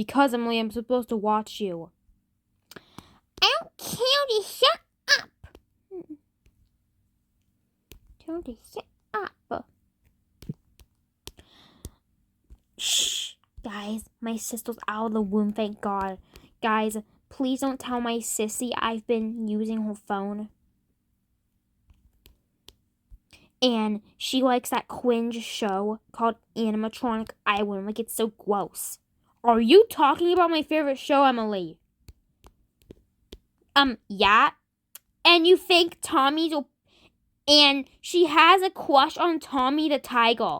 Because, Emily, I'm supposed to watch you. I don't care to shut up. Tell to shut up. Shh. Guys, my sister's out of the womb, thank God. Guys, please don't tell my sissy I've been using her phone. And she likes that cringe show called Animatronic Island. Like, it's so gross. Are you talking about my favorite show, Emily? Yeah. And you think Tommy's... And she has a crush on Tommy the Tiger.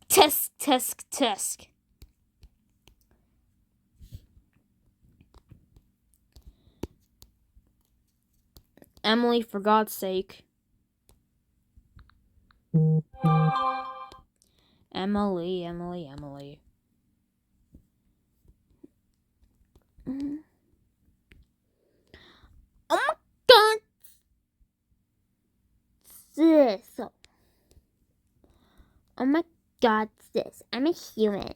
Tusk, tusk, tusk. Emily, for God's sake. Emily. Oh my God. Sis. Oh my God, sis. I'm a human.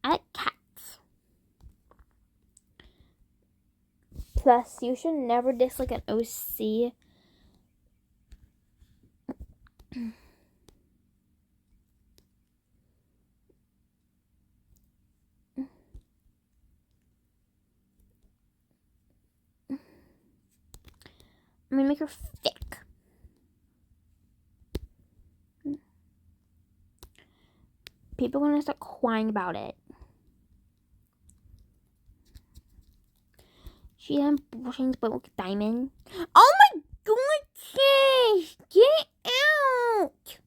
I like cats. Plus, you should never dislike an OC. I'm gonna make her thick. People are gonna start crying about it. She had brushing but with diamond. Oh my God, sis! Get out!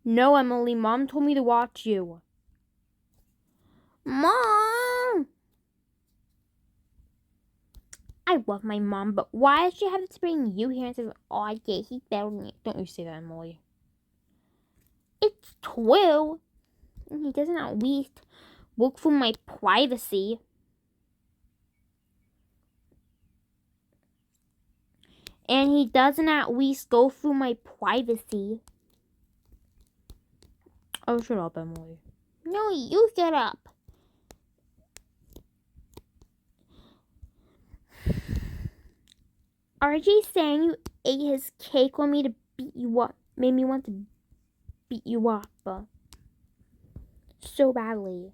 No, Emily, Mom told me to watch you. Mom! I love my mom, but why does she have to bring you here instead of, oh, yeah, he's better than you? Don't you say that, Emily. It's true. And he doesn't at least look for my privacy. And he doesn't at least go through my privacy. Oh, shut up, Emily. No, you shut up. RJ saying you ate his cake on me to beat you up. Made me want to beat you up. So badly.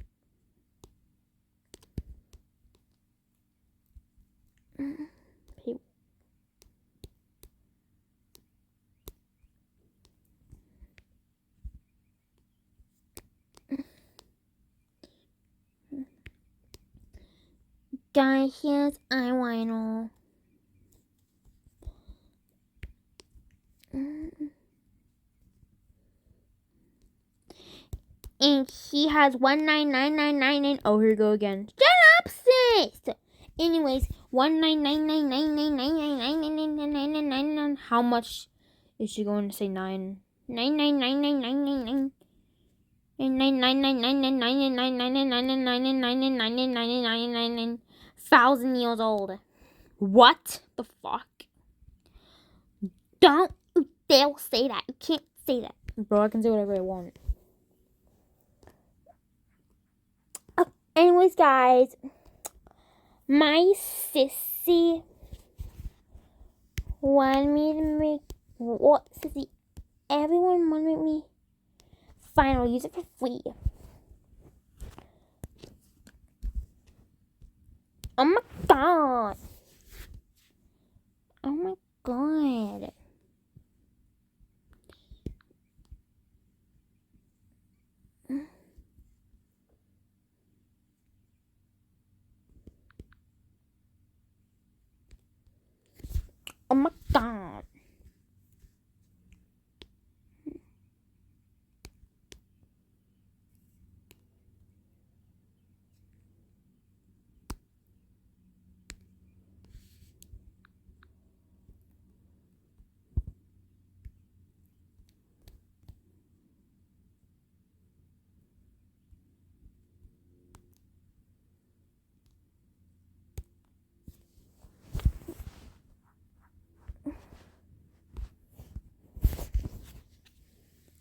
Guys, here's eyeliner. And he has 19999. Oh, here we go again. Shut up, sis! Anyways, 1999999999999. How much is she going to say 9? 9999999. 1,000 years old. What the fuck? Don't dare say that. You can't say that. Bro, I can say whatever I want. Anyways, guys, my sissy wanted me to make what sissy? Everyone wanted me. Fine, I'll use it for free. Oh my God. Oh my God. Oh my God.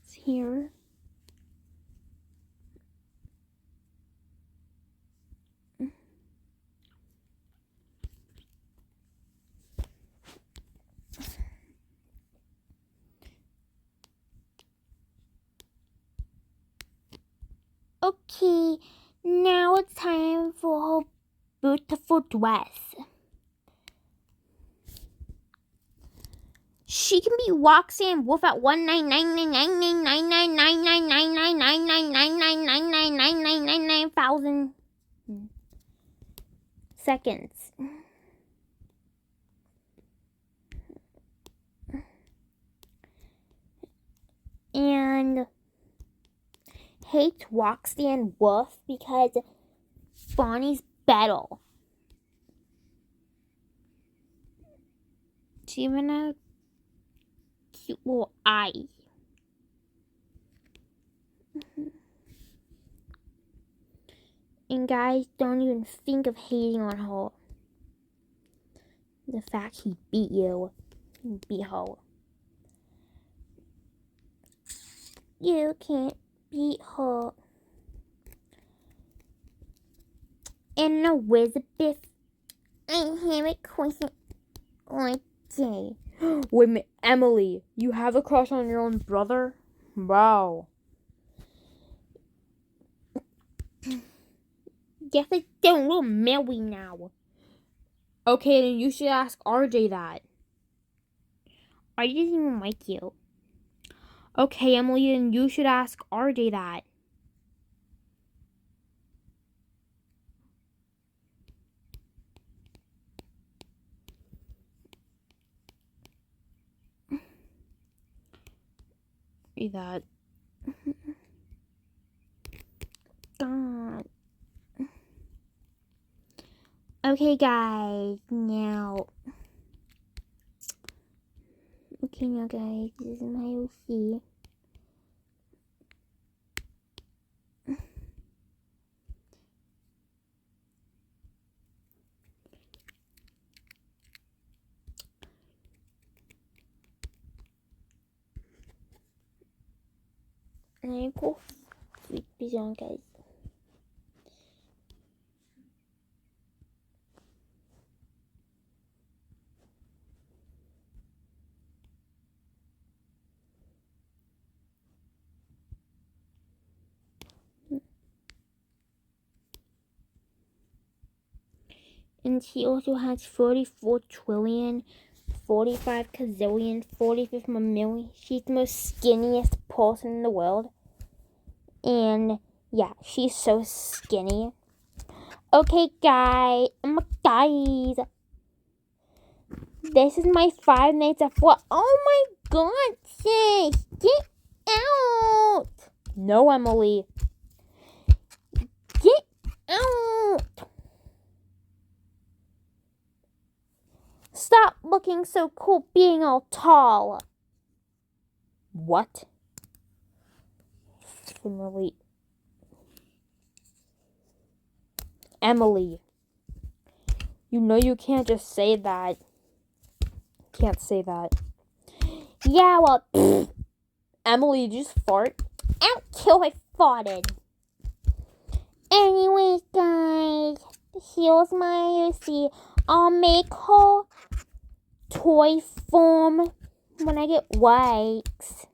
It's here. purple dress. She can be Roxanne Wolf at 1999999999999999999999999 seconds. And hate Roxanne Wolf because Bonnie's better. She even has a cute little eye. And guys, don't even think of hating on her. The fact he beat you, he beat her. You can't beat her. And Elizabeth, I have a question all day. Wait a minute, Emily, you have a crush on your own brother? Wow. Yes, I don't. We're married now. Okay, then you should ask RJ that. RJ doesn't even like you. Okay, Emily, then you should ask RJ that. Read that. God. Okay, guys. Now, guys. This is my OC. And I go sleepy zone, guys. And he also has 44 trillion, 45 gazillion, 45 million. She's the most skinniest person in the world. And yeah, she's so skinny. Okay, guys. This is my 5 nights of what? Oh my god, sis. Get out. No, Emily. Get out. Stop looking so cool being all tall. What? Emily. Emily. You know you can't just say that. Can't say that. Yeah, well, Emily, did you just fart? I don't care if I farted. Anyways, guys, here's my OC. I'll make her toy form when I get likes.